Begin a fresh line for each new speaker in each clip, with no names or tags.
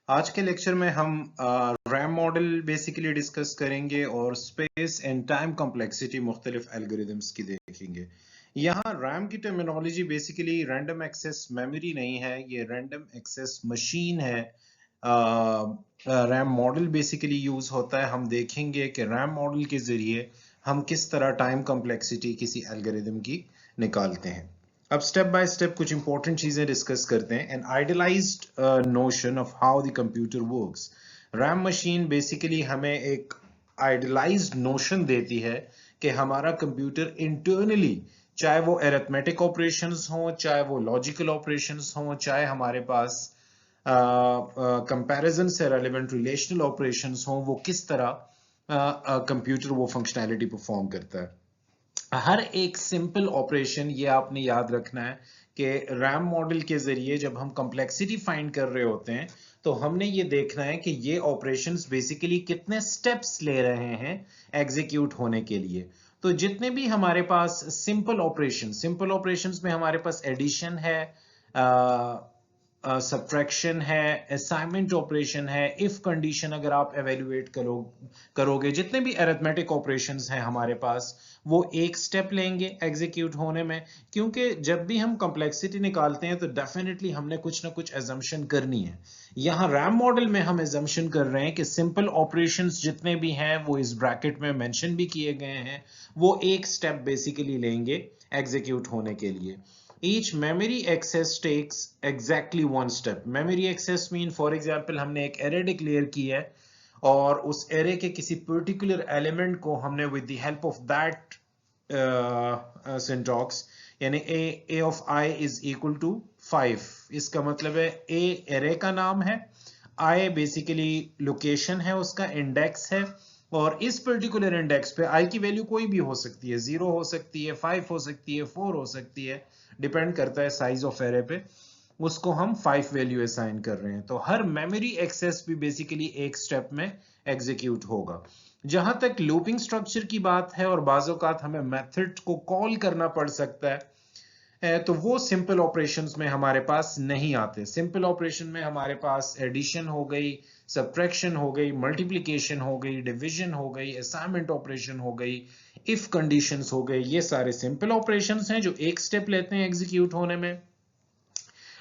आज के लेक्चर में हम रैम मॉडल बेसिकली डिस्कस करेंगे और स्पेस एंड टाइम कॉम्प्लेक्सिटी मुख्तलिफ एल्गोरिदम्स की देखेंगे। यहाँ रैम की terminology basically random access memory नहीं है, ये रैंडम एक्सेस मशीन है। रैम मॉडल बेसिकली यूज होता है। हम देखेंगे कि रैम मॉडल के जरिए हम किस तरह टाइम कॉम्प्लेक्सिटी किसी एल्गोरिदम की निकालते हैं। अब स्टेप बाय स्टेप कुछ इंपॉर्टेंट चीजें डिस्कस करते हैं। An idealized notion of how the computer works. RAM machine basically हमें एक आइडियलाइज्ड नोशन देती है कि हमारा कंप्यूटर इंटरनली, चाहे वो अरिथमेटिक ऑपरेशंस हों, चाहे वो लॉजिकल ऑपरेशंस हों, चाहे हमारे पास कंपैरिजन से रेलेवेंट रिलेशनल ऑपरेशंस हों, वो किस तरह कंप्यूटर वो फंक्शनैलिटी परफॉर्म करता है। हर एक सिंपल ऑपरेशन, ये आपने याद रखना है कि रैम मॉडल के जरिए जब हम कॉम्प्लेक्सिटी फाइंड कर रहे होते हैं तो हमने ये देखना है कि ये ऑपरेशंस बेसिकली कितने स्टेप्स ले रहे हैं एग्जीक्यूट होने के लिए। तो जितने भी हमारे पास सिंपल ऑपरेशंस में हमारे पास एडिशन है, सब्ट्रैक्शन है, असाइनमेंट ऑपरेशन है, इफ कंडीशन अगर आप एवेल्युएट करोगे, जितने भी अरिथमेटिक ऑपरेशंस हैं हमारे पास, वो एक स्टेप लेंगे एग्जीक्यूट होने में। क्योंकि जब भी हम कॉम्प्लेक्सिटी निकालते हैं तो डेफिनेटली हमने कुछ ना कुछ एजम्पशन करनी है। यहाँ रैम मॉडल में हम एजम्पशन कर रहे हैं कि सिंपल ऑपरेशंस जितने भी हैं वो इस ब्रैकेट में मेंशन भी किए गए हैं, वो एक स्टेप बेसिकली लेंगे एग्जीक्यूट होने के लिए। Each memory access takes exactly one step. Memory access mean, for example, हमने एक array declare की है और उस array के किसी particular element को हमने with the help of that syntax, यानी a of I is equal to 5, इसका मतलब है a array का नाम है, I basically location है, उसका index है, और इस पर्टिकुलर इंडेक्स पे i की वैल्यू कोई भी हो सकती है, 0 हो सकती है, 5 हो सकती है, 4 हो सकती है, डिपेंड करता है साइज ऑफ एरे पे। उसको हम 5 वैल्यू असाइन कर रहे हैं। तो हर मेमोरी एक्सेस भी बेसिकली एक स्टेप में एग्जीक्यूट होगा। जहां तक लूपिंग स्ट्रक्चर की बात है और बाज़ औक़ात हमें मेथड को कॉल करना पड़ सकता है, तो वो सिंपल ऑपरेशंस में हमारे पास नहीं आते। सिंपल ऑपरेशन में हमारे पास एडिशन हो गई, सब्ट्रैक्शन हो गई, मल्टीप्लिकेशन हो गई, डिवीजन हो गई, असाइनमेंट ऑपरेशन हो गई, इफ कंडीशंस हो गए, ये सारे सिंपल ऑपरेशंस हैं जो एक स्टेप लेते हैं एग्जीक्यूट होने में।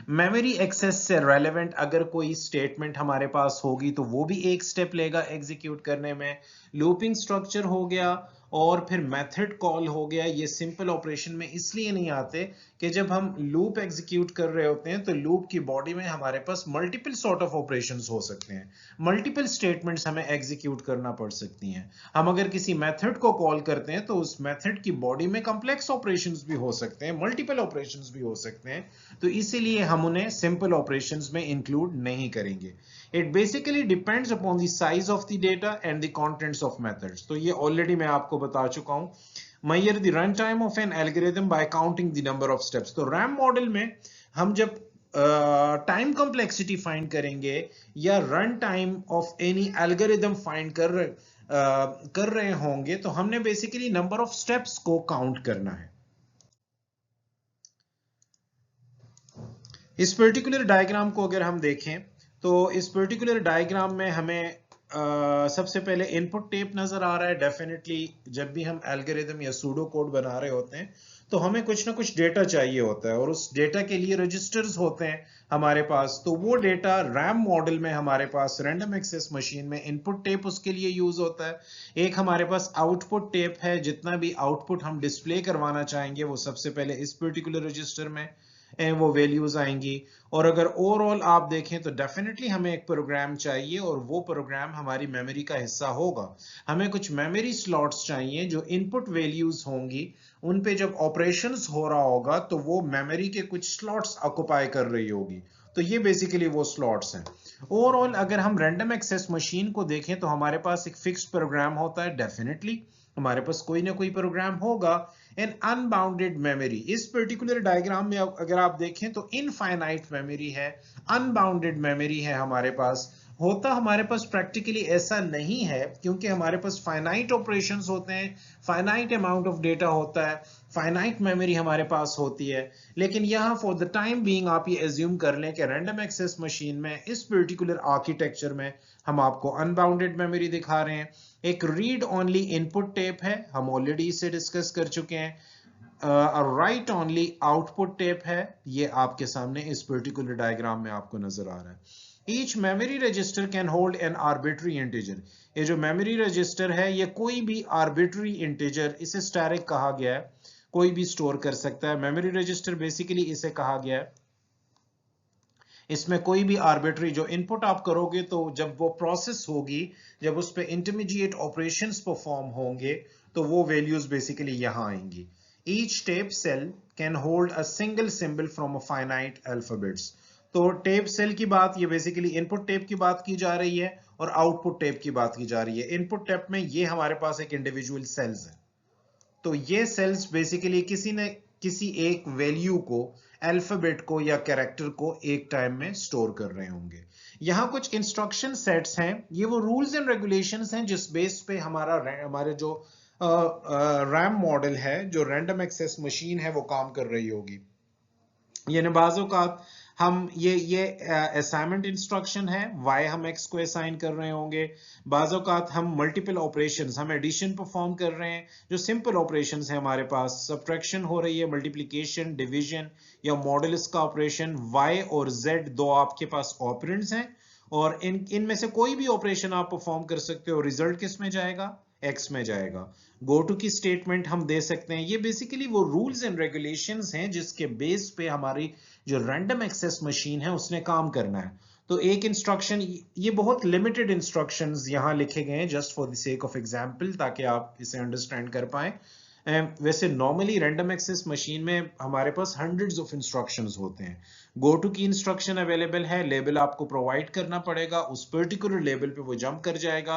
मेमोरी एक्सेस से रेलेवेंट अगर कोई स्टेटमेंट हमारे पास होगी तो वो भी एक स्टेप लेगा एग्जीक्यूट करने में। लूपिंग स्ट्रक्चर हो गया और फिर मेथड कॉल हो गया, ये सिंपल ऑपरेशन में इसलिए नहीं आते कि जब हम लूप एग्जीक्यूट कर रहे होते हैं तो लूप की बॉडी में हमारे पास मल्टीपल सॉर्ट ऑफ ऑपरेशंस हो सकते हैं, मल्टीपल स्टेटमेंट्स हमें एग्जीक्यूट करना पड़ सकती हैं। हम अगर किसी मेथड को कॉल करते हैं तो उस मेथड की बॉडी में कॉम्प्लेक्स ऑपरेशंस भी हो सकते हैं, मल्टीपल ऑपरेशंस भी हो सकते हैं, तो इसीलिए हम उन्हें सिंपल ऑपरेशंस में इंक्लूड नहीं करेंगे। It basically depends upon the size of the data and the contents of methods. तो ये ऑलरेडी मैं आपको बता चुका हूं। Measure the runtime of an algorithm by counting the number of steps. तो रैम मॉडल में हम जब टाइम कॉम्प्लेक्सिटी फाइंड करेंगे या run time of any algorithm find कर रहे होंगे तो हमने बेसिकली नंबर ऑफ स्टेप्स को काउंट करना है। इस पर्टिकुलर डायग्राम को अगर हम देखें तो इस पर्टिकुलर डायग्राम में हमें सबसे पहले इनपुट टेप नजर आ रहा है। डेफिनेटली जब भी हम एल्गोरिदम या सूडो कोड बना रहे होते हैं तो हमें कुछ ना कुछ डेटा चाहिए होता है और उस डेटा के लिए रजिस्टर्स होते हैं हमारे पास। तो वो डेटा रैम मॉडल में हमारे पास रैंडम एक्सेस मशीन में इनपुट टेप उसके लिए यूज होता है। एक हमारे पास आउटपुट टेप है, जितना भी आउटपुट हम डिस्प्ले करवाना चाहेंगे वो सबसे पहले इस पर्टिकुलर रजिस्टर में वो वैल्यूज आएंगी। और अगर ओवरऑल आप देखें तो डेफिनेटली हमें एक प्रोग्राम चाहिए और वो प्रोग्राम हमारी मेमोरी का हिस्सा होगा। हमें कुछ मेमोरी स्लॉट्स चाहिए जो इनपुट वैल्यूज होंगी, उन पे जब ऑपरेशंस हो रहा होगा तो वो मेमोरी के कुछ स्लॉट्स ऑक्युपाई कर रही होगी। तो ये बेसिकली वो स्लॉट्स हैं। ओवरऑल अगर हम रैंडम एक्सेस मशीन को देखें तो हमारे पास एक फिक्स्ड प्रोग्राम होता है। डेफिनेटली हमारे पास कोई ना कोई प्रोग्राम होगा। एन अनबाउंडेड मेमोरी, इस पर्टिकुलर डायग्राम में अगर आप देखें तो इनफाइनाइट मेमोरी है, अनबाउंडेड मेमोरी है हमारे पास। होता हमारे पास प्रैक्टिकली ऐसा नहीं है क्योंकि हमारे पास फाइनाइट ऑपरेशंस होते हैं, फाइनाइट अमाउंट ऑफ डेटा होता है, फाइनाइट मेमोरी हमारे पास होती है, लेकिन यहाँ फॉर द टाइम बीइंग आप ये एज्यूम कर लें कि रैंडम एक्सेस मशीन में इस पर्टिकुलर आर्किटेक्चर में हम आपको अनबाउंडेड मेमोरी दिखा रहे हैं। एक रीड ओनली इनपुट टेप है, हम ऑलरेडी इसे डिस्कस कर चुके हैं। राइट ओनली आउटपुट टेप है, ये आपके सामने इस पर्टिकुलर डायग्राम में आपको नजर आ रहा है। Each memory register can hold N arbitrary integer. ये जो मेमोरी रजिस्टर है ये कोई भी आर्बिट्री इंटीजर, इसे स्टैटिक कहा गया है, कोई भी स्टोर कर सकता है। मेमोरी रजिस्टर बेसिकली इसे कहा गया है, इसमें कोई भी आर्बिट्री जो इनपुट आप करोगे तो जब वो प्रोसेस होगी, जब उस पर इंटरमीडिएट ऑपरेशंस परफॉर्म होंगे तो वो वैल्यूज बेसिकली यहां आएंगी। Each tape cell can hold a single symbol from a finite alphabets. तो टेप सेल की बात, ये बेसिकली इनपुट टेप की बात की जा रही है और आउटपुट टेप की बात की जा रही है। इनपुट टेप में ये हमारे पास एक इंडिविजुअल सेल्स है, तो ये सेल्स बेसिकली किसी एक वैल्यू को, अल्फाबेट को या कैरेक्टर को एक टाइम में स्टोर कर रहे होंगे। यहाँ कुछ इंस्ट्रक्शन सेट्स हैं, ये वो रूल्स एंड रेगुलेशंस हैं जिस बेस पे हमारे जो रैम मॉडल है, जो रैंडम एक्सेस मशीन है, वो काम कर रही होगी। यानी बाज़ों का हम ये असाइनमेंट इंस्ट्रक्शन है, y हम x को असाइन कर रहे होंगे। बाज़ों का हम मल्टीपल ऑपरेशंस, हम एडिशन परफॉर्म कर रहे हैं, जो सिंपल ऑपरेशंस है हमारे पास, सब्ट्रैक्शन हो रही है, मल्टीप्लिकेशन, डिवीजन या मॉडुलस का ऑपरेशन। y और z दो आपके पास ऑपरेंड्स हैं और इनमें से कोई भी ऑपरेशन आप परफॉर्म कर सकते हो, रिजल्ट किस में जाएगा, x में जाएगा। गो टू की स्टेटमेंट हम दे सकते हैं। ये बेसिकली वो रूल्स एंड रेगुलेशंस हैं जिसके बेस पे हमारी जो रैंडम एक्सेस मशीन है उसने काम करना है। तो एक इंस्ट्रक्शन, ये बहुत लिमिटेड इंस्ट्रक्शंस यहां लिखे गए हैं just for the sake of example, ताकि आप इसे अंडरस्टैंड कर पाए। वैसे नॉर्मली रैंडम एक्सेस मशीन में हमारे पास हंड्रेड्स ऑफ इंस्ट्रक्शंस होते हैं। गो टू की इंस्ट्रक्शन अवेलेबल है, लेबल आपको प्रोवाइड करना पड़ेगा, उस पर्टिकुलर लेबल पे वो जंप कर जाएगा।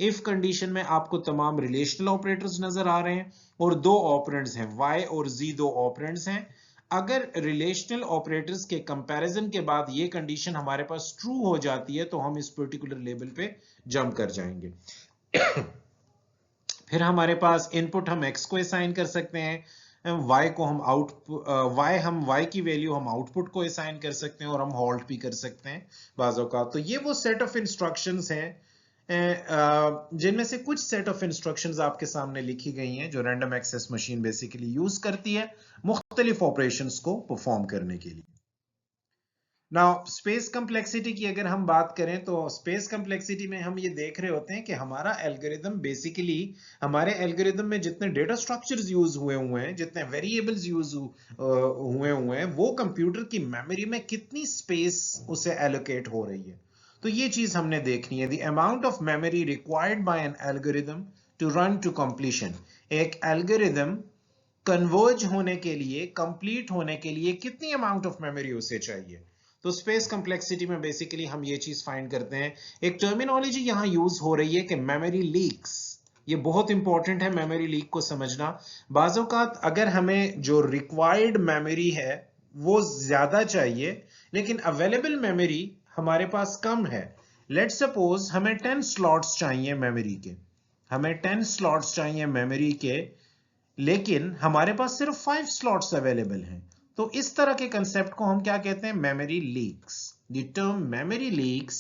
इफ कंडीशन में आपको तमाम रिलेशनल ऑपरेटर्स नजर आ रहे हैं और दो ऑपरेंड्स हैं, y और z दो ऑपरेंड्स हैं। अगर रिलेशनल ऑपरेटर्स के कंपैरिजन के बाद ये कंडीशन हमारे पास ट्रू हो जाती है तो हम इस पर्टिकुलर लेवल पे जंप कर जाएंगे। फिर हमारे पास इनपुट हम x को असाइन कर सकते हैं, y को हम y की वैल्यू हम आउटपुट को असाइन कर सकते हैं और हम हॉल्ट भी कर सकते हैं बाज़ों का। तो ये वो सेट ऑफ इंस्ट्रक्शंस हैं जिनमें से कुछ सेट ऑफ इंस्ट्रक्शंस आपके सामने लिखी गई हैं जो random access machine basically use करती है मुख्तलिफ ऑपरेशंस को परफॉर्म करने के लिए। नाउ स्पेस कम्प्लेक्सिटी की अगर हम बात करें तो स्पेस कम्प्लेक्सिटी में हम ये देख रहे होते हैं कि हमारा एल्गोरिदम बेसिकली, हमारे एल्गोरिदम में जितने डेटा स्ट्रक्चर्स यूज हुए हैं, जितने वेरिएबल्स यूज हुए हैं, वो कंप्यूटर की मेमोरी में कितनी स्पेस उसे एलोकेट हो रही है। तो ये चीज हमने देखनी है, the amount of memory required by an algorithm to run to completion. एक एल्गोरिदम कन्वर्ज होने के लिए, कंप्लीट होने के लिए कितनी अमाउंट ऑफ मेमोरी उसे चाहिए। तो स्पेस कम्प्लेक्सिटी में बेसिकली हम ये चीज फाइंड करते हैं। एक टर्मिनोलॉजी यहां यूज हो रही है कि मेमोरी लीक्स, ये बहुत इंपॉर्टेंट है मेमोरी लीक को समझना। बाज़ों का अगर हमें जो रिक्वायर्ड मेमोरी है वो ज्यादा चाहिए लेकिन अवेलेबल मेमोरी हमारे पास कम है। लेट्स सपोज हमें 10 स्लॉट्स चाहिए मेमोरी के, हमें 10 स्लॉट्स चाहिए मेमोरी के, लेकिन हमारे पास सिर्फ 5 स्लॉट्स अवेलेबल हैं। तो इस तरह के कंसेप्ट को हम क्या कहते हैं, memory leaks. The term memory leaks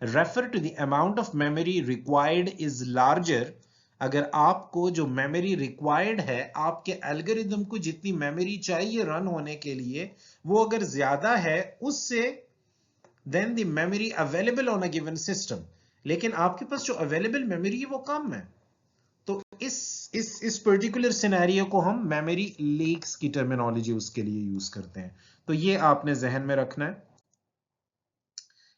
refer to the amount of memory required is larger. अगर आपको जो मेमोरी रिक्वायर्ड है, आपके एल्गोरिदम को जितनी मेमोरी चाहिए रन होने के लिए, वो अगर ज्यादा है उससे then the memory available on a given system, लेकिन आपके पास जो अवेलेबल मेमोरी है वो कम है। तो इस पर्टिकुलर सिनेरियो को हम मेमोरी लीक्स की टर्मिनोलॉजी उसके लिए यूज करते हैं। तो ये आपने जहन में रखना है।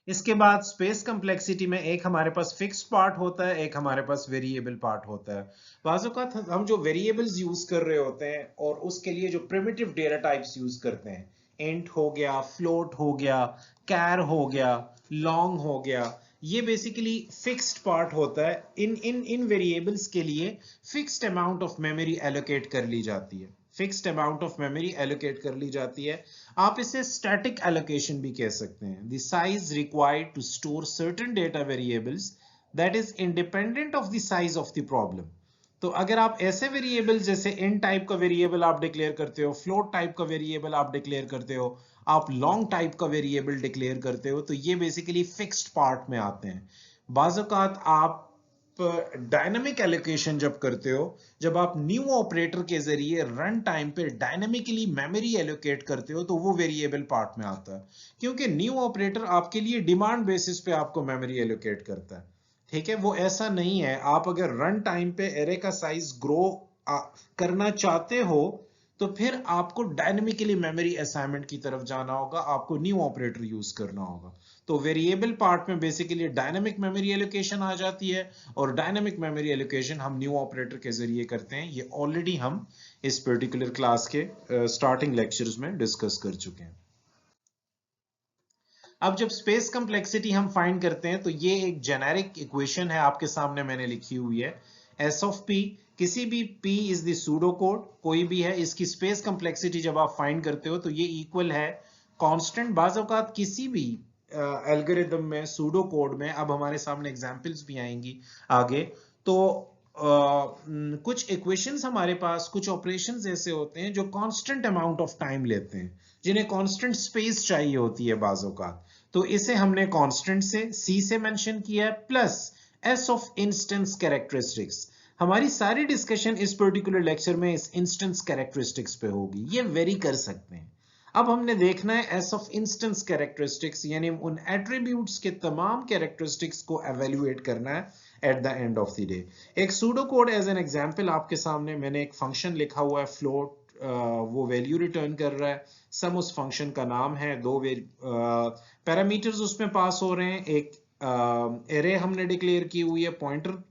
इसके बाद स्पेस कम्प्लेक्सिटी में एक हमारे पास फिक्स पार्ट होता है, एक हमारे पास वेरिएबल पार्ट होता है। बाज़ औक़ात हम जो वेरिएबल्स यूज कर रहे होते हैं और उसके लिए जो प्रिमिटिव डेटा टाइप्स यूज करते हैं, इंट हो गया, फ्लोट हो गया, कैर हो गया, लॉन्ग हो गया, ये बेसिकली फिक्स्ड पार्ट होता है। इन वेरिएबल्स के लिए fixed amount of memory allocate कर ली जाती है, fixed amount of memory allocate कर ली जाती है। आप इसे स्टैटिक एलोकेशन भी कह सकते हैं। The size required to store certain data variables that is independent of the size of the problem. तो अगर आप ऐसे वेरिएबल जैसे इन टाइप का वेरिएबल आप डिक्लेयर करते हो, फ्लोट टाइप का वेरिएबल आप डिक्लेयर करते हो, आप लॉन्ग टाइप का वेरिएबल डिक्लेयर करते हो, तो ये बेसिकली फिक्स्ड पार्ट में आते हैं। बाज़ औक़ात आप डायनामिक एलोकेशन जब करते हो, जब आप न्यू ऑपरेटर के जरिए रन टाइम पे डायनामिकली मेमोरी एलोकेट करते हो, तो वो वेरिएबल पार्ट में आता है, क्योंकि न्यू ऑपरेटर आपके लिए डिमांड बेसिस पे आपको मेमोरी एलोकेट करता है। ठीक है, वो ऐसा नहीं है। आप अगर रन टाइम पे एरे का साइज ग्रो करना चाहते हो, तो फिर आपको डायनेमिकली मेमोरी असाइनमेंट की तरफ जाना होगा, आपको न्यू ऑपरेटर यूज करना होगा। तो वेरिएबल पार्ट में बेसिकली डायनेमिक मेमोरी एलोकेशन आ जाती है, और डायनेमिक मेमोरी एलोकेशन हम न्यू ऑपरेटर के जरिए करते हैं। ये ऑलरेडी हम इस पर्टिकुलर क्लास के स्टार्टिंग लेक्चर्स में डिस्कस कर चुके हैं। अब जब स्पेस कम्प्लेक्सिटी हम फाइंड करते हैं, तो ये एक जेनेरिक इक्वेशन है आपके सामने मैंने लिखी हुई है। एस ऑफ पी, किसी भी P is the pseudo code, कोई भी है, इसकी स्पेस कम्प्लेक्सिटी जब आप फाइंड करते हो तो ये इक्वल है कांस्टेंट। बाज़ औक़ात किसी भी एल्गोरिथम में, सूडो कोड में, अब हमारे सामने एग्जांपल्स भी आएंगी आगे, तो कुछ इक्वेशंस हमारे पास, कुछ ऑपरेशंस ऐसे होते हैं जो कांस्टेंट अमाउंट ऑफ टाइम लेते हैं, जिन्हें कांस्टेंट स्पेस चाहिए होती है बाज़ औक़ात। तो इसे हमने कांस्टेंट से, सी से मेंशन किया है, plus S of instance characteristics. हमारी सारी डिस्कशन इस पर्टिकुलर लेक्चर में इस इंस्टेंस कैरेक्टरिस्टिक्स पे होगी, ये वेरी कर सकते हैं। अब हमने देखना है एस ऑफ इंस्टेंस कैरेक्टरिस्टिक्स, यानी उन एट्रीब्यूट्स के तमाम कैरेक्टरिस्टिक्स को एवेल्युएट करना है at the end of the day. एक pseudo code as an example आपके सामने मैंने एक फंक्शन लिखा हुआ है फ्लोट, वो वैल्यू रिटर्न कर रहा है, सम उस फंक्शन का नाम है, दो पैरामीटर्स उसमें पास हो रहे हैं, एक एरे हमने डिक्लेयर की हुई है, पॉइंटर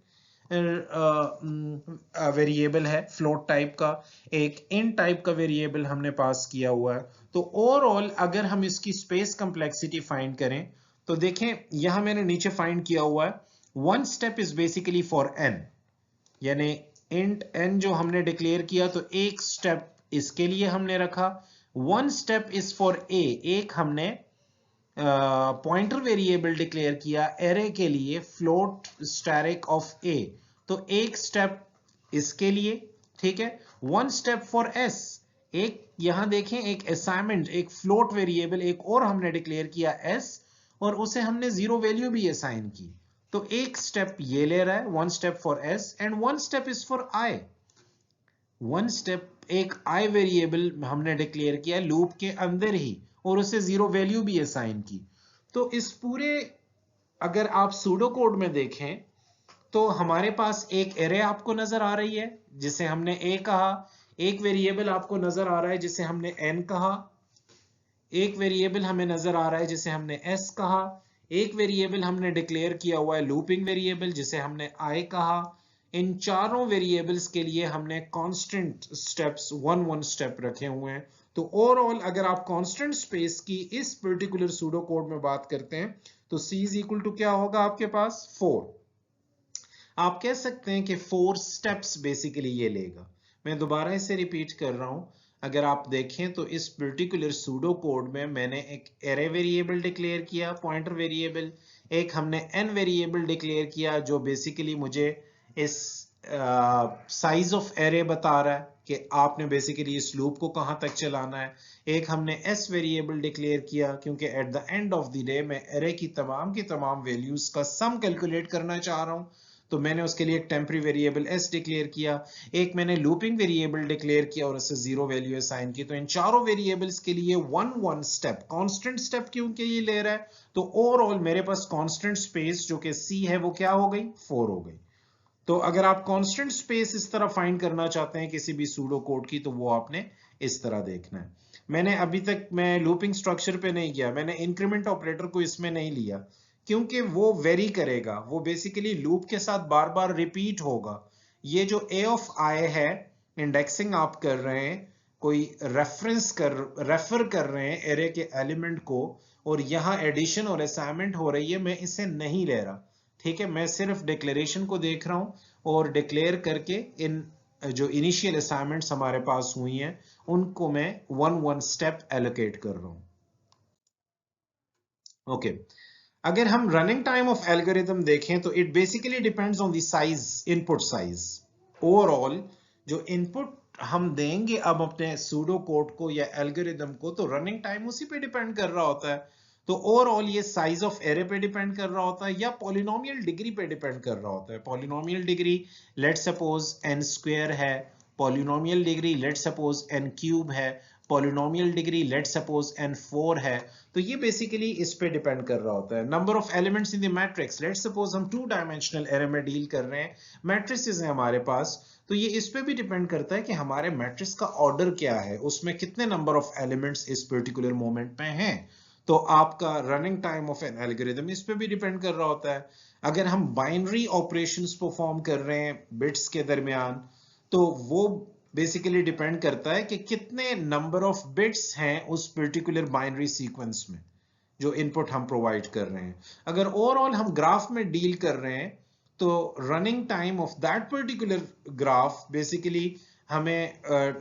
वेरिएबल है फ्लोट टाइप का, एक इन टाइप का वेरिएबल हमने पास किया हुआ है। तो ओवरऑल अगर हम इसकी स्पेस कम्प्लेक्सिटी फाइंड करें, तो देखें यहां मैंने नीचे फाइंड किया हुआ है, one step is basically for n, यानी इंट एन जो हमने डिक्लेयर किया, तो एक स्टेप इसके लिए हमने रखा। One step is for a, एक हमने पॉइंटर वेरिएबल डिक्लेयर किया एरे के लिए, फ्लोट स्टैरिक ऑफ ए, तो एक स्टेप इसके लिए। ठीक है, वन स्टेप फॉर एस, एक यहां देखें एक असाइनमेंट, एक फ्लोट वेरिएबल एक और हमने डिक्लेयर किया एस, और उसे हमने जीरो वैल्यू भी असाइन की, तो एक स्टेप ये ले रहा है, one step for S, and one step is for I. One step एक आई वेरिएबल हमने डिक्लेयर किया लूप के अंदर ही, और उसे जीरो वैल्यू भी असाइन की। तो इस पूरे, अगर आप सूडो कोड में देखें, तो हमारे पास एक एरे आपको नजर आ रही है जिसे हमने ए कहा, एक वेरिएबल आपको नजर आ रहा है जिसे हमने एन कहा, एक वेरिएबल हमें नजर आ रहा है जिसे हमने एस कहा, एक वेरिएबल हमने डिक्लेयर किया हुआ है लूपिंग वेरिएबल जिसे हमने आई कहा। इन चारों वेरिएबल्स के लिए हमने constant steps one one step रखे हुए हैं। तो ओवरऑल अगर आप कांस्टेंट स्पेस की इस पर्टिकुलर सूडो कोड में बात करते हैं, तो c इज इक्वल टू क्या होगा आपके पास 4। आप कह सकते हैं कि 4 स्टेप्स बेसिकली ये लेगा। मैं दोबारा इसे रिपीट कर रहा हूं, अगर आप देखें तो इस पर्टिकुलर सूडो कोड में मैंने एक एरे वेरिएबल डिक्लेयर किया, पॉइंटर वेरिएबल, एक हमने एन वेरिएबल डिक्लेयर किया जो बेसिकली मुझे इस साइज ऑफ एरे बता रहा है कि आपने बेसिकली इस लूप को कहां तक चलाना है, एक हमने एस वेरिएबल डिक्लेयर किया क्योंकि eight the end of the day मैं एरे की तमाम वैल्यूज का सम कैलकुलेट करना चाह रहा हूं, तो मैंने उसके लिए एक टेम्पररी वेरिएबल एस डिक्लेयर किया, एक मैंने लूपिंग वेरिएबल डिक्लेयर किया और उससे जीरो वैल्यू असाइन की। तो इन चारों वेरिएबल्स के लिए one one step, constant step क्योंकि ये ले रहा है, तो ओवरऑल मेरे पास कांस्टेंट स्पेस जो कि सी है वो क्या हो गई 4 हो गई। तो अगर आप कांस्टेंट स्पेस इस तरह फाइंड करना चाहते हैं किसी भी सूडो कोड की, तो वो आपने इस तरह देखना है। मैंने अभी तक मैं लूपिंग स्ट्रक्चर पे नहीं गया, मैंने इंक्रीमेंट ऑपरेटर को इसमें नहीं लिया क्योंकि वो वेरी करेगा, वो बेसिकली लूप के साथ बार बार रिपीट होगा। ये जो ए ऑफ आई है, इंडेक्सिंग आप कर रहे हैं, कोई रेफर कर रहे हैं एरे के एलिमेंट को, और यहाँ एडिशन और असाइनमेंट हो रही है, मैं इसे नहीं ले रहा। ठीक है, मैं सिर्फ डिक्लेरेशन को देख रहा हूं और डिक्लेयर करके इन जो इनिशियल असाइनमेंट्स हमारे पास हुई हैं उनको मैं वन वन स्टेप एलोकेट कर रहा हूं। ओके, अगर हम रनिंग टाइम ऑफ एल्गोरिथम देखें तो it basically depends on the size, input size. Overall जो इनपुट हम देंगे अब अपने सूडो कोड को या एल्गोरिदम को, तो रनिंग टाइम उसी पे डिपेंड कर रहा होता है। तो ओवरऑल ये साइज ऑफ एरे पे डिपेंड कर रहा होता है या पॉलिनोमियल डिग्री पे डिपेंड कर रहा होता है। Polynomial degree let suppose n square है, polynomial degree let suppose n cube है, polynomial degree let suppose n4 है। तो ये बेसिकली इस पे डिपेंड कर रहा होता है। Number of elements in the matrix, let suppose हम 2 डायमेंशनल एरे में डील कर रहे हैं, मैट्रिसेस हैं हमारे पास, तो ये इस पे भी डिपेंड करता है कि हमारे मैट्रिक्स का ऑर्डर क्या है, उसमें कितने नंबर ऑफ एलिमेंट्स इस पर्टिकुलर मोमेंट में हैं। तो आपका running time of an algorithm इस पे भी डिपेंड कर रहा होता है। अगर हम बाइनरी ऑपरेशंस परफॉर्म कर रहे हैं बिट्स के दरमियान, तो वो बेसिकली डिपेंड करता है कि कितने नंबर ऑफ बिट्स हैं उस पर्टिकुलर बाइनरी सीक्वेंस में जो इनपुट हम प्रोवाइड कर रहे हैं। अगर ओवरऑल हम ग्राफ में डील कर रहे हैं, तो running time of that particular graph basically हमें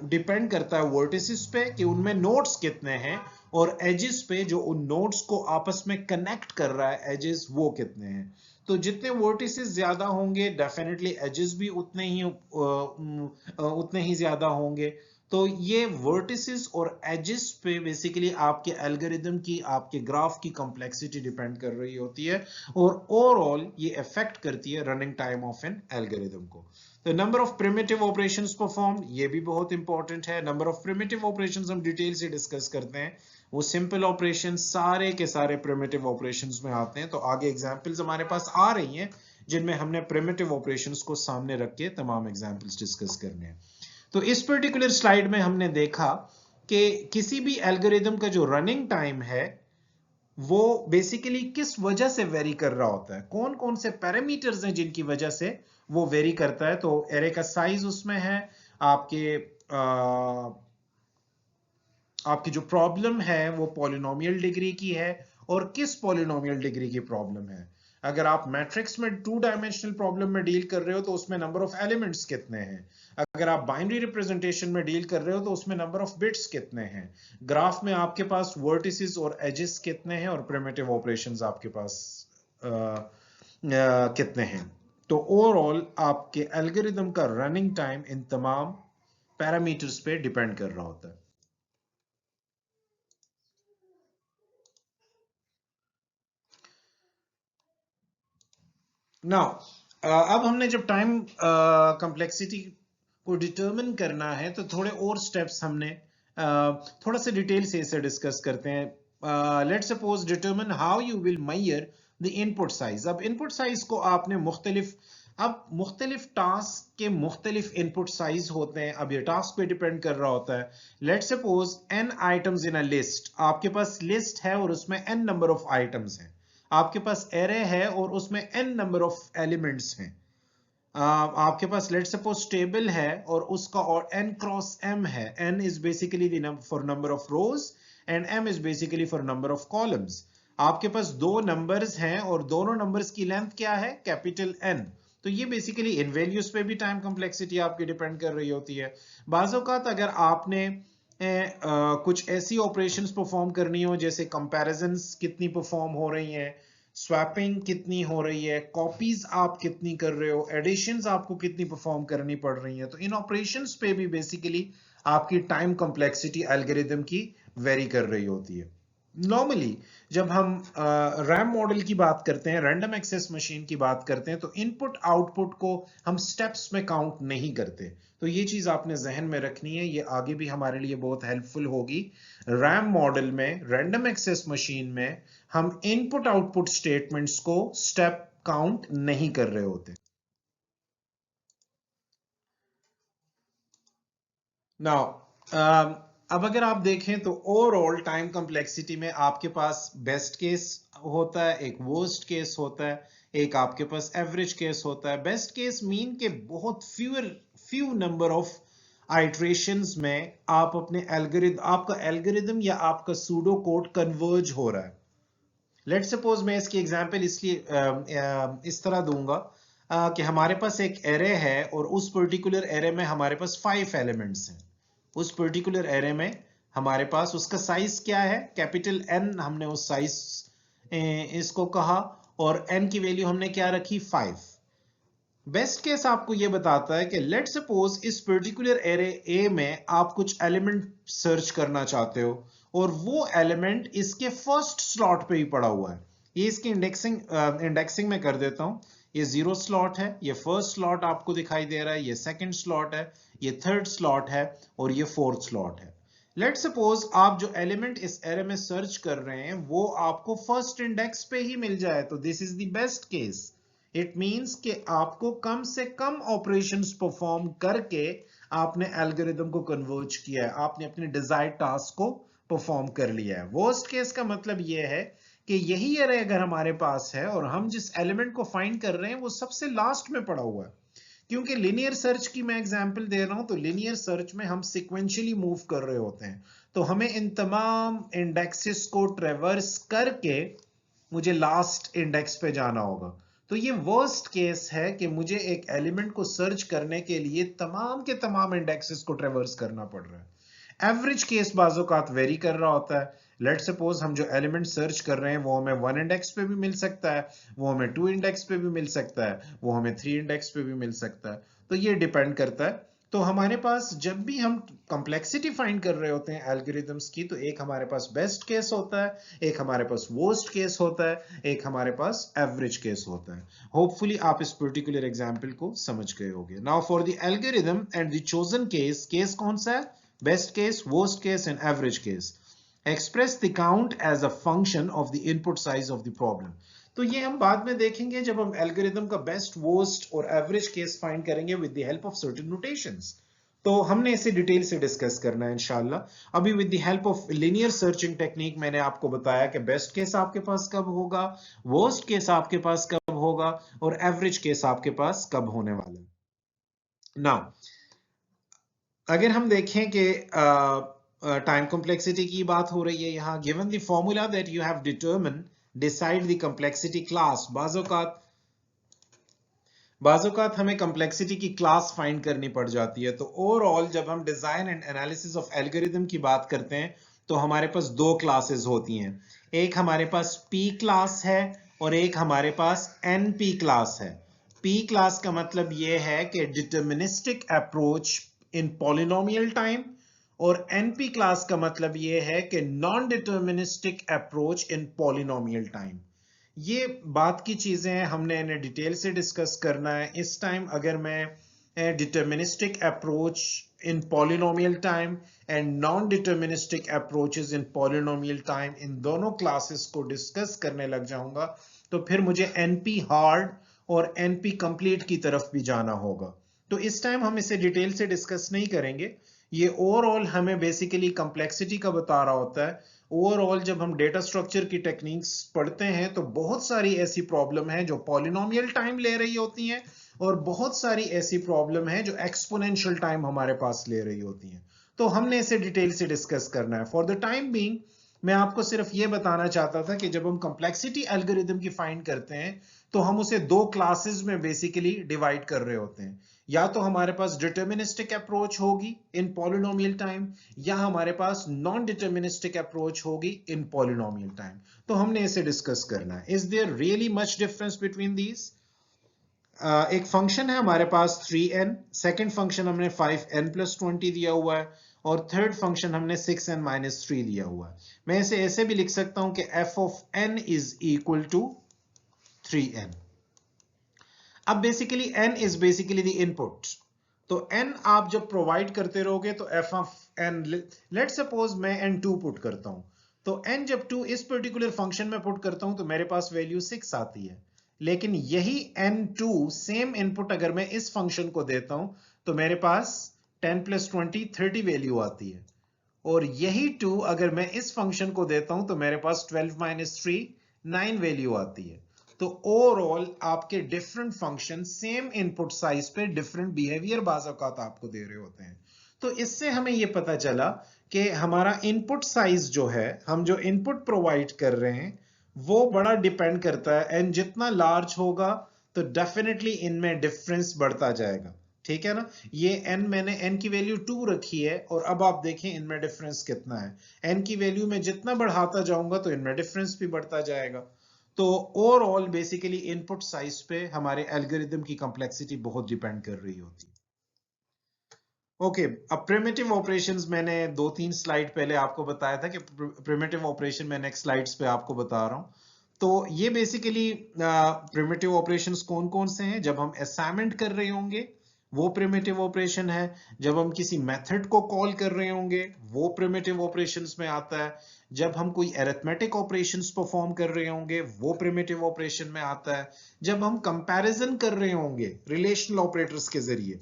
डिपेंड करता है वर्टिसेस पे कि उनमें नोड्स कितने हैं, और एजेस पे जो उन नोड्स को आपस में कनेक्ट कर रहा है एजेस वो कितने हैं। तो जितने वर्टिसेस ज्यादा होंगे डेफिनेटली एजेस भी उतने ही ज्यादा होंगे। तो ये वर्टिसेस और एजेस पे बेसिकली आपके एल्गोरिदम की, आपके ग्राफ की कॉम्प्लेक्सिटी डिपेंड कर रही होती है, और ओवरऑल ये अफेक्ट करती है running time of N algorithm को। तो number of primitive operations perform, ये भी बहुत इंपॉर्टेंट है। नंबर ऑफ प्रिमिटिव ऑपरेशंस हम डिटेल से डिस्कस करते हैं। वो सिंपल ऑपरेशन सारे के सारे प्रिमिटिव ऑपरेशंस में आते हैं। तो आगे एग्जांपल्स हमारे पास आ रही हैं जिनमें हमने प्रिमिटिव ऑपरेशंस को सामने रख के तमाम एग्जांपल्स डिस्कस करने हैं। तो इस पर्टिकुलर स्लाइड में हमने देखा कि किसी भी एल्गोरिदम का जो रनिंग टाइम है वो बेसिकली किस वजह से वेरी कर रहा होता है, कौन कौन से पैरामीटर्स हैं जिनकी वजह से वो वेरी करता है। तो एरे का साइज उसमें है, आपकी जो प्रॉब्लम है वो पॉलिनोमियल डिग्री की है, और किस पॉलिनोमियल डिग्री की प्रॉब्लम है। अगर आप मैट्रिक्स में 2 डायमेंशनल प्रॉब्लम में डील कर रहे हो तो उसमें नंबर ऑफ एलिमेंट्स कितने हैं। अगर आप बाइनरी रिप्रेजेंटेशन में डील कर रहे हो तो उसमें नंबर ऑफ बिट्स कितने हैं। ग्राफ में आपके पास वर्टिसेस और एजेस कितने हैं, और प्रिमिटिव ऑपरेशंस आपके पास कितने हैं। तो ओवरऑल आपके एल्गोरिदम का रनिंग टाइम इन तमाम पैरामीटर्स पे डिपेंड कर रहा होता है। नाउ अब हमने जब टाइम कॉम्प्लेक्सिटी को डिटरमिन करना है तो थोड़े और स्टेप्स हमने थोड़ा सा डिटेल से इसे डिस्कस करते हैं। Let's suppose determine how you will measure the input size. अब इनपुट साइज को आपने मुख्तलिफ टास्क के मुख्तलिफ इनपुट साइज होते हैं। अब ये टास्क पे डिपेंड कर रहा होता है। Let's suppose n items in a list, आपके पास लिस्ट है और उसमें n नंबर ऑफ आइटम्स हैं। आपके पास एरे है और उसमें n नंबर ऑफ एलिमेंट्स हैं। आपके पास लेट सपोज टेबल है और उसका और n क्रॉस m है। n is basically for number of rose and m is basically for number of columns. आपके पास दो नंबर्स हैं और दोनों नंबर्स की लेंथ क्या है, कैपिटल N। तो ये बेसिकली इन वैल्यूज पे भी टाइम कॉम्प्लेक्सिटी आपकी डिपेंड कर रही होती है। बाज़ औक़ात अगर आपने कुछ ऐसी ऑपरेशंस परफॉर्म करनी हो जैसे कंपैरिजंस कितनी परफॉर्म हो रही हैं, स्वैपिंग कितनी हो रही है, कॉपीज आप कितनी कर रहे हो, एडिशंस आपको कितनी परफॉर्म करनी पड़ रही है, तो इन ऑपरेशंस पे भी बेसिकली आपकी टाइम कॉम्प्लेक्सिटी एल्गोरिदम की वेरी कर रही होती है। नॉर्मली जब हम रैम मॉडल की बात करते हैं, रैंडम एक्सेस मशीन की बात करते हैं, तो इनपुट आउटपुट को हम स्टेप्स में काउंट नहीं करते। तो ये चीज आपने जहन में रखनी है, ये आगे भी हमारे लिए बहुत हेल्पफुल होगी। रैम मॉडल में, रैंडम एक्सेस मशीन में हम इनपुट आउटपुट स्टेटमेंट्स को स्टेप काउंट नहीं कर रहे होते। नाउ अब अगर आप देखें तो ओवरऑल टाइम कॉम्प्लेक्सिटी में आपके पास बेस्ट केस होता है, एक वर्स्ट केस होता है, एक आपके पास एवरेज केस होता है। बेस्ट केस मीन के बहुत फ्यू नंबर ऑफ आइट्रेशंस में आप अपने आपका एल्गोरिदम या आपका सूडो कोड कन्वर्ज हो रहा है। लेट सपोज मैं इसकी एग्जांपल इसलिए इस तरह दूंगा कि हमारे पास एक एरे है और उस पर्टिकुलर एरे में हमारे पास 5 एलिमेंट्स हैं। उस पर्टिकुलर एरे में हमारे पास उसका साइज क्या है, कैपिटल N हमने उस साइज इसको कहा, और N की वैल्यू हमने क्या रखी, 5। बेस्ट केस आपको ये बताता है कि लेट सपोज इस पर्टिकुलर एरे ए में आप कुछ एलिमेंट सर्च करना चाहते हो और वो एलिमेंट इसके फर्स्ट स्लॉट पे ही पड़ा हुआ है। ये इसकी इंडेक्सिंग में कर देता हूं। ये 0 स्लॉट है, ये फर्स्ट स्लॉट आपको दिखाई दे रहा है, ये सेकंड स्लॉट है, ये थर्ड स्लॉट है और ये फोर्थ स्लॉट है। लेट सपोज आप जो एलिमेंट इस एरे में सर्च कर रहे हैं वो आपको फर्स्ट इंडेक्स पे ही मिल जाए, तो this is the best case. It means कि आपको कम से कम ऑपरेशंस परफॉर्म करके आपने एल्गोरिदम को कन्वर्ज किया है, आपने अपने डिजायर्ड टास्क को परफॉर्म कर लिया है। वर्स्ट केस का मतलब यह है कि यही एरे अगर हमारे पास है और हम जिस एलिमेंट को फाइंड कर रहे हैं वो सबसे लास्ट में पड़ा हुआ है। क्योंकि लिनियर सर्च की मैं एग्जांपल दे रहा हूं, तो लिनियर सर्च में हम सिक्वेंशियली मूव कर रहे होते हैं, तो हमें इन तमाम इंडेक्सेस को ट्रेवर्स करके मुझे लास्ट इंडेक्स पे जाना होगा। तो ये वर्स्ट केस है कि मुझे एक एलिमेंट को सर्च करने के लिए तमाम के तमाम इंडेक्सेस को ट्रेवर्स करना पड़ रहा है। एवरेज केस बाज़-औक़ात वेरी कर रहा होता है। लेट सपोज हम जो एलिमेंट सर्च कर रहे हैं वो हमें 1 इंडेक्स पे भी मिल सकता है, वो हमें 2 इंडेक्स पे भी मिल सकता है, वो हमें 3 इंडेक्स पे भी मिल सकता है। तो ये डिपेंड करता है। तो हमारे पास जब भी हम कॉम्प्लेक्सिटी फाइंड कर रहे होते हैं एल्गोरिथम्स की, तो एक हमारे पास बेस्ट केस होता है, एक हमारे पास वर्स्ट केस होता है, एक हमारे पास एवरेज केस होता है। होपफुली आप इस पर्टिकुलर एग्जांपल को समझ गए होंगे। Now for the algorithm and the chosen case, case कौन सा है? Best case, worst case and average case. Express the count as a function of the input size of the problem. तो ये हम बाद में देखेंगे जब हम एल्गोरिथम का बेस्ट, वर्स्ट और एवरेज केस फाइंड करेंगे with the help of certain notations. तो हमने इसे डिटेल से डिस्कस करना है इंशाल्लाह। अभी with the help of linear searching technique मैंने आपको बताया कि बेस्ट केस आपके पास कब होगा, वर्स्ट केस आपके पास कब होगा और एवरेज केस आपके पास कब होने वाला है। नाउ अगर हम देखें कि टाइम कॉम्प्लेक्सिटी की बात हो रही है यहाँ, given the formula that you have determine decide the complexity class. बाज़-औक़ात हमें कॉम्प्लेक्सिटी की क्लास फाइंड करनी पड़ जाती है। तो ओवरऑल जब हम design and analysis of algorithm की बात करते हैं तो हमारे पास दो क्लासेस होती हैं। एक हमारे पास P क्लास है और एक हमारे पास NP क्लास है। P क्लास का मतलब यह है कि deterministic approach in polynomial time, और NP क्लास का मतलब यह है कि non deterministic approach in polynomial time. ये बात की चीजें हैं, हमने इन्हें डिटेल से डिस्कस करना है। इस टाइम अगर मैं deterministic approach in polynomial time and non deterministic approaches in polynomial time, इन दोनों क्लासेस को डिस्कस करने लग जाऊंगा तो फिर मुझे NP हार्ड और NP कंप्लीट की तरफ भी जाना होगा। तो इस टाइम हम इसे डिटेल से डिस्कस नहीं करेंगे। ये ओवरऑल हमें बेसिकली कंप्लेक्सिटी का बता रहा होता है। ओवरऑल जब हम डेटा स्ट्रक्चर की टेक्निक्स पढ़ते हैं तो बहुत सारी ऐसी प्रॉब्लम है जो पॉलिनोमियल टाइम ले रही होती हैं और बहुत सारी ऐसी प्रॉब्लम है जो एक्सपोनेंशियल टाइम हमारे पास ले रही होती हैं। तो हमने इसे डिटेल से डिस्कस करना है। फॉर द टाइम बीइंग मैं आपको सिर्फ ये बताना चाहता था कि जब हम कॉम्प्लेक्सिटी एल्गोरिथम की फाइंड करते हैं तो हम उसे दो क्लासेस में बेसिकली डिवाइड कर रहे होते हैं। या तो हमारे पास डिटर्मिनिस्टिक अप्रोच होगी इन पॉलिनोमियल टाइम, या हमारे पास नॉन डिटर्मिनिस्टिक अप्रोच होगी इन पॉलिनोमियल टाइम। तो हमने इसे डिस्कस करना है। Is there really much difference between these? एक फंक्शन है हमारे पास 3n, सेकंड फंक्शन हमने 5n प्लस 20 दिया हुआ है और थर्ड फंक्शन हमने 6n माइनस 3 दिया हुआ है। मैं इसे ऐसे भी लिख सकता हूं कि f of n is equal to 3n। अब basically n is basically the input, तो n आप जब प्रोवाइड करते रहोगे तो f of n, let suppose मैं n2 पुट करता हूं, तो n जब 2 इस पर्टिकुलर फंक्शन में पुट करता हूं तो मेरे पास वैल्यू 6 आती है। लेकिन यही n2 सेम इनपुट अगर मैं इस फंक्शन को देता हूं तो मेरे पास 10 प्लस 20 30 वैल्यू आती है। और यही 2 अगर मैं इस फंक्शन को देता हूं तो मेरे पास 12 माइनस 3 9 वैल्यू आती है। तो ओवरऑल आपके different function same input size पे डिफरेंट बिहेवियर बाज़ औक़ात आपको दे रहे होते हैं। तो इससे हमें यह पता चला कि हमारा इनपुट साइज जो है, हम जो इनपुट प्रोवाइड कर रहे हैं वो बड़ा डिपेंड करता है, एंड जितना लार्ज होगा तो डेफिनेटली इनमें डिफरेंस बढ़ता जाएगा। ठीक है ना? ये n, मैंने n की वैल्यू 2 रखी है और अब आप देखें इनमें डिफरेंस कितना है। n की वैल्यू में जितना बढ़ाता जाऊंगा तो इनमें डिफरेंस भी बढ़ता जाएगा। तो ओवरऑल बेसिकली इनपुट साइज पे हमारे एल्गोरिदम की कॉम्प्लेक्सिटी बहुत डिपेंड कर रही होती है। ओके, अब प्रिमिटिव ऑपरेशंस मैंने 2-3 स्लाइड पहले आपको बताया था कि प्रिमिटिव ऑपरेशन मैं नेक्स्ट स्लाइड्स पे आपको बता रहा हूं। तो ये बेसिकली प्रिमिटिव ऑपरेशंस कौन कौन से हैं? जब हम असाइनमेंट कर रहे होंगे वो प्रिमिटिव ऑपरेशन है, जब हम किसी मेथड को कॉल कर रहे होंगे वो प्रिमिटिव ऑपरेशंस में आता है, जब हम कोई अरिथमेटिक ऑपरेशंस परफॉर्म कर रहे होंगे वो प्रिमिटिव ऑपरेशन में आता है, जब हम कंपैरिजन कर रहे होंगे रिलेशनल ऑपरेटर्स के जरिए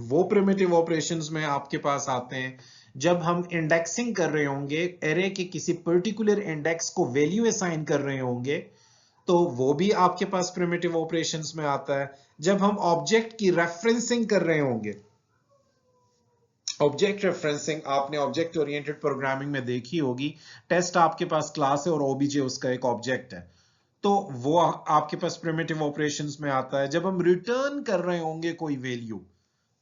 वो प्रिमिटिव ऑपरेशंस में आपके पास आते हैं, जब हम इंडेक्सिंग कर रहे होंगे एरे के किसी पर्टिकुलर इंडेक्स को वैल्यू असाइन कर रहे होंगे तो वो भी आपके पास प्रिमिटिव ऑपरेशंस में आता है, जब हम ऑब्जेक्ट की रेफरेंसिंग कर रहे होंगे। ऑब्जेक्ट रेफरेंसिंग आपने ऑब्जेक्ट ओरिएंटेड प्रोग्रामिंग में देखी होगी, टेस्ट आपके पास क्लास है और ओबीजे उसका एक ऑब्जेक्ट है, तो वो आपके पास प्रिमिटिव ऑपरेशंस में आता है। जब हम रिटर्न कर रहे होंगे कोई वैल्यू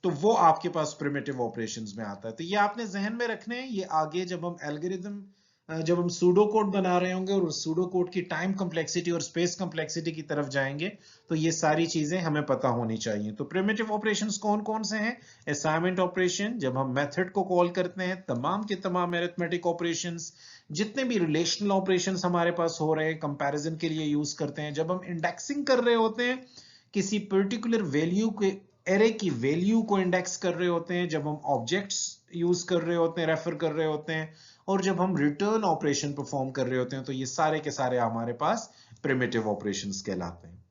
तो वो आपके पास प्रिमिटिव ऑपरेशंस में आता है। तो ये आपने जहन में रखने हैं, ये आगे जब हम एल्गोरिदम जब हम सूडो कोड बना रहे होंगे और सूडो कोड की टाइम कॉम्प्लेक्सिटी और स्पेस कॉम्प्लेक्सिटी की तरफ जाएंगे तो ये सारी चीजें हमें पता होनी चाहिए। तो प्रिमिटिव ऑपरेशंस कौन कौन से हैं? असाइनमेंट ऑपरेशन, जब हम मेथड को कॉल करते हैं, तमाम के तमाम अरिथमेटिक ऑपरेशंस, जितने भी रिलेशनल ऑपरेशंस हमारे पास हो रहे हैं कंपैरिजन के लिए यूज करते हैं, जब हम इंडेक्सिंग कर रहे होते हैं किसी पर्टिकुलर वैल्यू के एरे की वैल्यू को इंडेक्स कर रहे होते हैं, जब हम ऑब्जेक्ट्स यूज कर रहे होते हैं, रेफर कर रहे होते हैं, और जब हम रिटर्न ऑपरेशन परफॉर्म कर रहे होते हैं, तो ये सारे के सारे हमारे पास प्रिमिटिव ऑपरेशंस कहलाते हैं।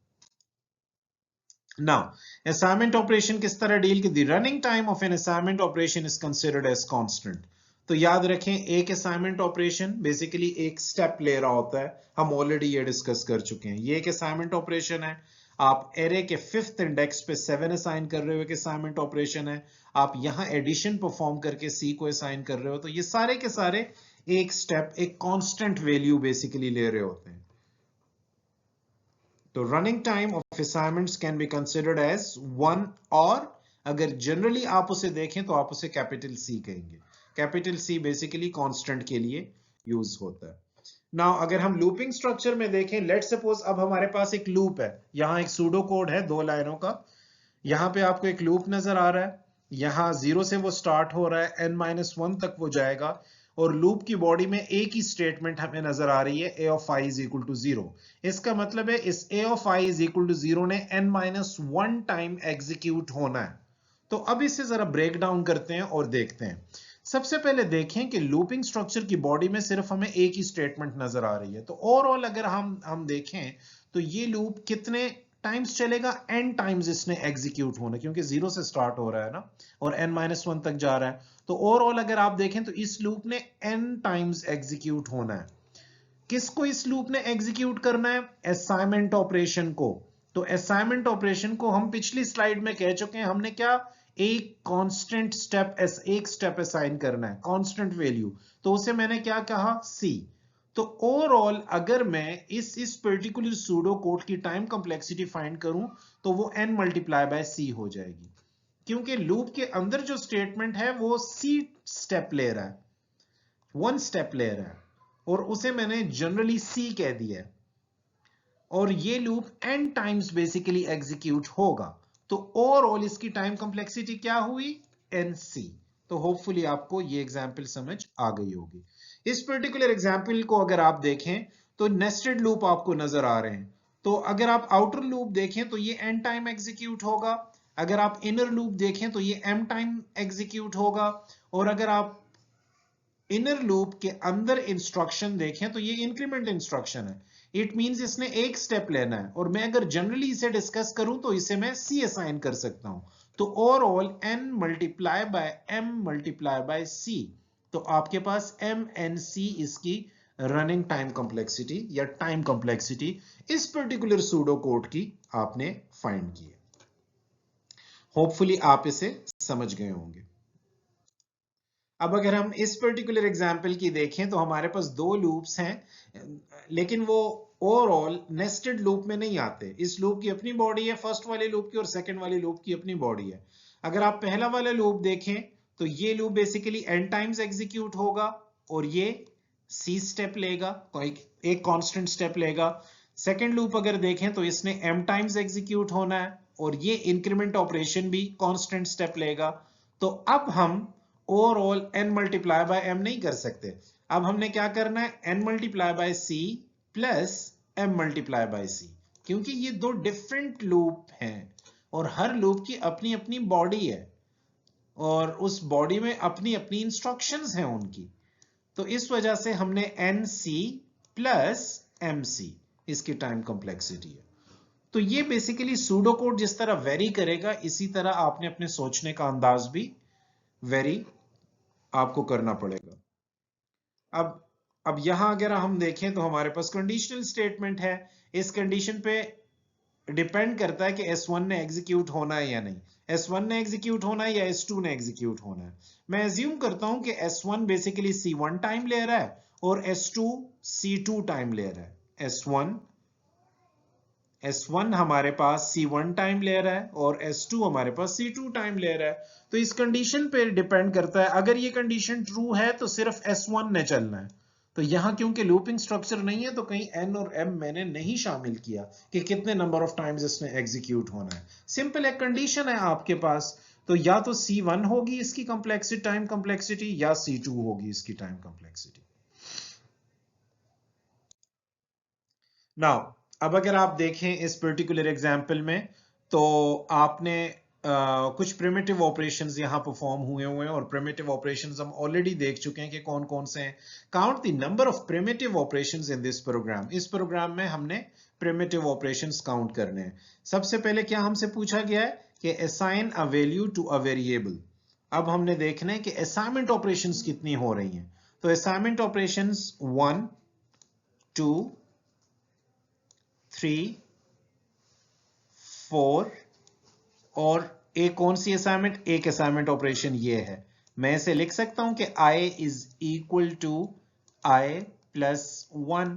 नाउ असाइनमेंट ऑपरेशन किस तरह डील की? The running time of an assignment operation is considered as constant. तो याद रखें एक असाइनमेंट ऑपरेशन बेसिकली एक स्टेप ले रहा होता है, हम ऑलरेडी ये डिस्कस कर चुके हैं। ये एक असाइनमेंट ऑपरेशन है, आप एरे के 5th इंडेक्स पे 7 असाइन कर रहे हो, एक असाइनमेंट ऑपरेशन है। आप यहां एडिशन परफॉर्म करके सी को असाइन कर रहे हो, तो ये सारे के सारे एक स्टेप एक कांस्टेंट वैल्यू बेसिकली ले रहे होते हैं। तो running time of assignments can be considered as 1, और अगर जनरली आप उसे देखें तो आप उसे कैपिटल सी कहेंगे। कैपिटल सी बेसिकली कांस्टेंट के लिए यूज होता है। नाउ अगर हम लूपिंग स्ट्रक्चर में देखें, लेट सपोज अब हमारे पास एक लूप है, यहां एक सूडो कोड है 2 लाइनों का, यहां पे आपको एक लूप नजर आ रहा है, यहां 0 से वो स्टार्ट हो रहा है, n-1 तक वो जाएगा, और लूप की बॉडी में एक ही स्टेटमेंट हमें नजर आ रही है, a of i is equal to 0। इसका मतलब है इस a of i is equal to 0 ने n-1 टाइम एग्जीक्यूट होना है। तो अब इसे जरा ब्रेक डाउन करते हैं और देखते हैं। सबसे पहले देखें कि लूपिंग स्ट्रक्चर की बॉडी में सिर्फ हमें एक ही स्टेटमेंट नजर आ रही है, तो ओवरऑल अगर हम देखें तो ये लूप कितने टाइम्स चलेगा? n टाइम्स इसने एग्जीक्यूट होना, क्योंकि 0 से स्टार्ट हो रहा है ना, और n-1 तक जा रहा है, तो ओवरऑल अगर आप देखें तो इस लूप ने n टाइम्स एग्जीक्यूट होना है। किसको इस लूप ने एग्जीक्यूट करना है? असाइनमेंट ऑपरेशन को। तो असाइनमेंट ऑपरेशन को हम पिछली स्लाइड में कह चुके हैं, हमने क्या एक कांस्टेंट स्टेप एक स्टेप असाइन करना है, कांस्टेंट वैल्यू, तो उसे मैंने क्या कहा? सी। तो ओवरऑल अगर मैं इस पर्टिकुलर सूडो कोड की टाइम कॉम्प्लेक्सिटी फाइंड करूं तो वो n मल्टीप्लाई बाय सी हो जाएगी, क्योंकि लूप के अंदर जो स्टेटमेंट है वो सी स्टेप ले रहा है, 1 स्टेप ले रहा है, और उसे मैंने जनरली सी कह दिया है, और ये loop n times basically execute होगा। तो ओवरऑल इसकी टाइम कॉम्प्लेक्सिटी क्या हुई? nc। तो होपफुली आपको ये एग्जांपल समझ आ गई होगी। इस पर्टिकुलर एग्जांपल को अगर आप देखें तो नेस्टेड लूप आपको नजर आ रहे हैं। तो अगर आप आउटर लूप देखें तो ये n टाइम एग्जीक्यूट होगा, अगर आप इनर लूप देखें तो ये m टाइम एग्जीक्यूट होगा, और अगर आप इनर लूप के अंदर इंस्ट्रक्शन देखें तो ये इंक्रीमेंट इंस्ट्रक्शन है। इट मींस इसने एक स्टेप लेना है, और मैं अगर जनरली इसे डिस्कस करूं तो इसे मैं सी असाइन कर सकता हूं। तो overall n multiply by m multiply by C, तो आपके पास mnc इसकी रनिंग टाइम कॉम्प्लेक्सिटी या टाइम कॉम्प्लेक्सिटी इस पर्टिकुलर सूडो कोड की आपने फाइंड की है। होपफुली आप इसे समझ गए होंगे। अब अगर हम इस पर्टिकुलर एग्जाम्पल की देखें तो हमारे पास 2 लूप्स हैं, लेकिन वो ओवरऑल नेस्टेड लूप में नहीं आते। इस लूप की अपनी बॉडी है, फर्स्ट वाले लूप की, और सेकंड वाले लूप की अपनी बॉडी है। अगर आप पहला वाला लूप देखें तो ये loop basically n times execute होगा, और ये C स्टेप लेगा, कोई एक कांस्टेंट स्टेप लेगा। सेकंड लूप अगर देखें तो इसने m टाइम्स एग्जीक्यूट होना है और ये इंक्रीमेंट ऑपरेशन भी कांस्टेंट स्टेप लेगा। तो अब हम overall n multiply by m नहीं कर सकते। अब हमने क्या करना है, n multiply bye c plus m multiply bye c, क्योंकि ये दो डिफरेंट लूप हैं और हर लूप की अपनी अपनी बॉडी है और उस बॉडी में अपनी अपनी इंस्ट्रक्शंस हैं उनकी। तो इस वजह से हमने NC प्लस MC, इसकी टाइम कॉम्प्लेक्सिटी है। तो ये बेसिकली सूडो कोड जिस तरह वेरी करेगा, इसी तरह आपने अपने सोचने का अंदाज भी वेरी आपको करना पड़ेगा। अब यहां अगर हम देखें तो हमारे पास कंडीशनल स्टेटमेंट है। इस कंडीशन पे डिपेंड करता है कि S1 ने एग्जीक्यूट होना है या नहीं, S1 ने एग्जीक्यूट होना है या S2 ने एग्जीक्यूट होना है। मैं अज्यूम करता हूं कि S1 बेसिकली C1 टाइम ले रहा है और S2 C2 टाइम ले रहा है। S1 हमारे पास C1 टाइम ले रहा है और S2 हमारे पास C2 टाइम ले रहा है। तो इस कंडीशन पे डिपेंड करता है, अगर ये कंडीशन ट्रू है तो सिर्फ S1 ने चलना है। तो यहां क्योंकि लूपिंग स्ट्रक्चर नहीं है तो कहीं n और m मैंने नहीं शामिल किया कि कितने नंबर ऑफ टाइम्स इसने एग्जीक्यूट होना है। सिंपल एक कंडीशन है आपके पास, तो या तो C1 होगी इसकी कॉम्प्लेक्सिटी टाइम कॉम्प्लेक्सिटी या C2 होगी इसकी टाइम कॉम्प्लेक्सिटी। नाउ अब अगर आप देखें इस पर्टिकुलर एग्जांपल में तो आपने कुछ प्रिमिटिव ऑपरेशंस यहां परफॉर्म हुए हैं और प्रिमिटिव ऑपरेशंस हम ऑलरेडी देख चुके हैं कि कौन कौन से हैं। Count the number of primitive operations in this program. इस प्रोग्राम में हमने प्रिमिटिव ऑपरेशंस काउंट करने हैं। सबसे पहले क्या हमसे पूछा गया है कि assign a value to a variable. अब हमने देखना है कि असाइनमेंट ऑपरेशंस कितनी हो रही हैं। तो असाइनमेंट ऑपरेशंस 1 2 3 4 और एक कौन सी असाइनमेंट, एक असाइनमेंट ऑपरेशन ये है। मैं इसे लिख सकता हूं कि i is equal to i plus 1।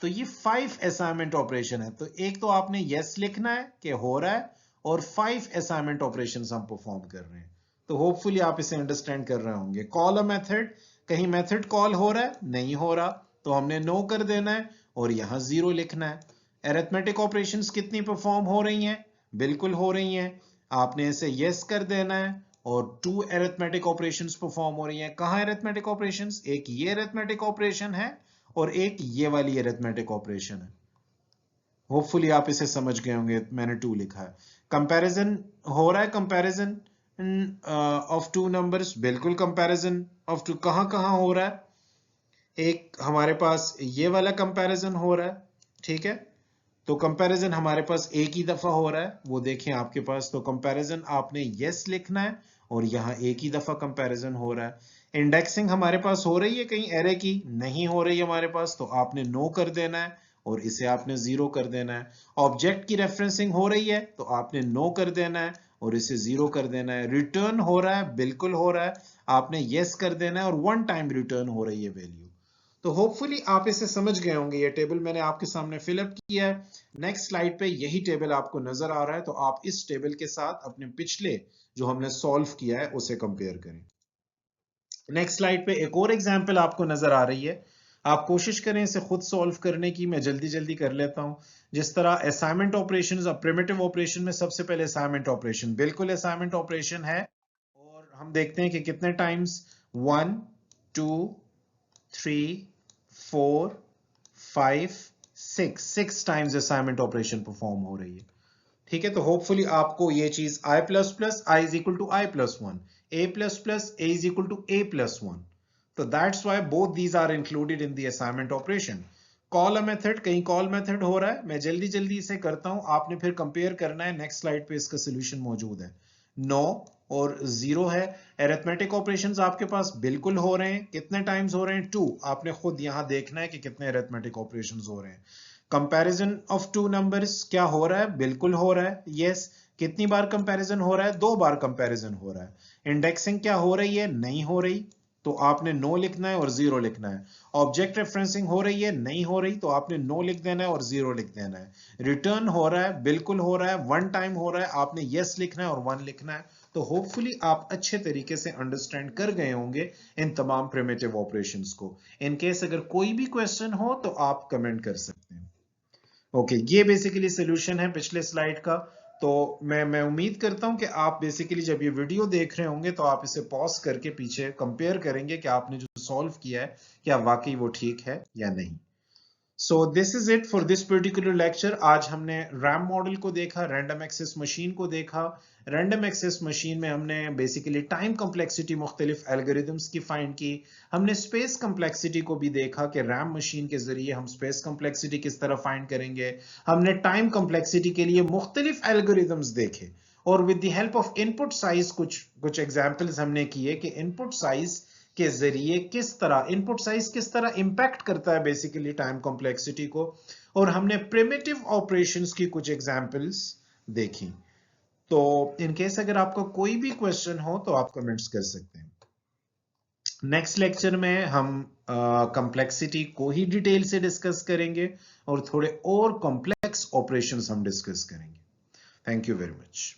तो ये 5 असाइनमेंट ऑपरेशन है। तो एक तो आपने यस लिखना है कि हो रहा है और 5 असाइनमेंट ऑपरेशंस हम परफॉर्म कर रहे हैं। तो होपफुली आप इसे अंडरस्टैंड कर रहे होंगे। कॉल अ मेथड, कहीं मेथड कॉल हो रहा है, नहीं हो रहा तो हमने नो कर देना है और यहां 0 लिखना है। अरिथमेटिक ऑपरेशंस कितनी परफॉर्म हो रही हैं, बिल्कुल हो रही हैं। आपने इसे यस कर देना है और 2 अरिथमेटिक ऑपरेशंस परफॉर्म हो रही हैं। कहां अरिथमेटिक ऑपरेशंस, एक ये अरिथमेटिक ऑपरेशन है और एक ये वाली अरिथमेटिक ऑपरेशन है। होपफुली आप इसे समझ गए होंगे, मैंने 2 लिखा है। कंपैरिजन हो रहा है, कंपैरिजन ऑफ 2 नंबर्स, बिल्कुल कंपैरिजन ऑफ 2। कहां कहां हो रहा है, एक हमारे पास ये वाला कंपैरिजन हो रहा है, ठीक है। तो कंपैरिजन हमारे पास एक ही दफा हो रहा है, वो देखें आपके पास। तो कंपैरिजन आपने यस लिखना है और यहाँ एक ही दफा कंपैरिजन हो रहा है। इंडेक्सिंग हमारे पास हो रही है कहीं एरे की, नहीं हो रही है हमारे पास, तो आपने नो कर देना है और इसे आपने 0 कर देना है। ऑब्जेक्ट की रेफरेंसिंग हो रही है तो आपने नो कर देना है और इसे 0 कर देना है। रिटर्न हो रहा है, बिल्कुल हो रहा है, आपने यस कर देना है और 1 टाइम रिटर्न हो रही है वैल्यू। तो होपफुली आप इसे समझ गए होंगे। ये टेबल मैंने आपके सामने फिलअप किया है। नेक्स्ट स्लाइड पे यही टेबल आपको नजर आ रहा है, तो आप इस टेबल के साथ अपने पिछले जो हमने सॉल्व किया है उसे कंपेयर करें। नेक्स्ट स्लाइड पे एक और एग्जांपल आपको नजर आ रही है। आप कोशिश करें इसे खुद सॉल्व करने की, मैं जल्दी जल्दी कर लेता हूं। जिस तरह असाइनमेंट ऑपरेशंस और प्रिमिटिव ऑपरेशन में सबसे पहले असाइनमेंट ऑपरेशन, बिल्कुल असाइनमेंट ऑपरेशन है और हम देखते हैं कि कितने times, 1 2 3 4 5 6 times assignment operation perform हो रही है, ठीक है। तो होपफुली आपको ये चीज i plus plus i is equal to i plus 1, a plus plus a is equal to a plus 1। तो that's why both these are included in the assignment operation. Call a method, कहीं call method हो रहा है, मैं जल्दी जल्दी इसे करता हूं, आपने फिर कंपेयर करना है। नेक्स्ट स्लाइड पे इसका सोल्यूशन मौजूद है। 9 और 0 है। अरिथमेटिक ऑपरेशंस आपके पास बिल्कुल हो रहे हैं, कितने टाइम्स हो रहे हैं, 2। आपने खुद यहां देखना है कि कितने अरिथमेटिक ऑपरेशंस हो रहे हैं। कंपैरिजन ऑफ 2 नंबर्स क्या हो रहा है, बिल्कुल हो रहा है, यस। कितनी बार कंपैरिजन हो रहा है, 2 बार कंपैरिजन हो रहा है। इंडेक्सिंग क्या हो रही है, नहीं हो रही, तो आपने नो लिखना है और 0 लिखना है। ऑब्जेक्ट रेफरेंसिंग हो रही है, नहीं हो रही, तो आपने नो लिख देना है और 0 लिख देना है। रिटर्न हो रहा है, बिल्कुल हो रहा है, 1 टाइम हो रहा है, आपने यस लिखना है और 1 लिखना है। तो होपफुली आप अच्छे तरीके से अंडरस्टैंड कर गए होंगे इन तमाम प्रिमिटिव ऑपरेशंस को। इन केस अगर कोई भी क्वेश्चन हो तो आप कमेंट कर सकते हैं। ओके, ये बेसिकली सोल्यूशन है पिछले स्लाइड का। तो मैं उम्मीद करता हूं कि आप बेसिकली जब ये वीडियो देख रहे होंगे तो आप इसे पॉज करके पीछे कंपेयर करेंगे कि आपने जो सॉल्व किया है क्या वाकई वो ठीक है या नहीं। So this is it for this particular lecture. आज हमने रैम मॉडल को देखा, रैंडम एक्सेस मशीन को देखा। रैंडम एक्सेस मशीन में हमने बेसिकली टाइम कम्प्लेक्सिटी मुख्तलिफ एल्गोरिदम्स की फाइंड की। हमने स्पेस कम्प्लेक्सिटी को भी देखा कि रैम मशीन के जरिए हम स्पेस कम्प्लेक्सिटी किस तरह फाइंड करेंगे। हमने टाइम कम्प्लेक्सिटी के लिए मुख्तलिफ एल्गोरिदम्स देखे और with the help of input size कुछ एग्जाम्पल्स हमने किए कि इनपुट साइज के जरिए किस तरह इनपुट साइज किस तरह इंपैक्ट करता है बेसिकली टाइम कॉम्प्लेक्सिटी को। और हमने प्रिमिटिव ऑपरेशंस की कुछ एग्जांपल्स देखी। तो इन केस अगर आपका कोई भी क्वेश्चन हो तो आप कमेंट्स कर सकते हैं। नेक्स्ट लेक्चर में हम कॉम्प्लेक्सिटी को ही डिटेल से डिस्कस करेंगे और थोड़े और कॉम्प्लेक्स ऑपरेशंस हम डिस्कस करेंगे। Thank you very much.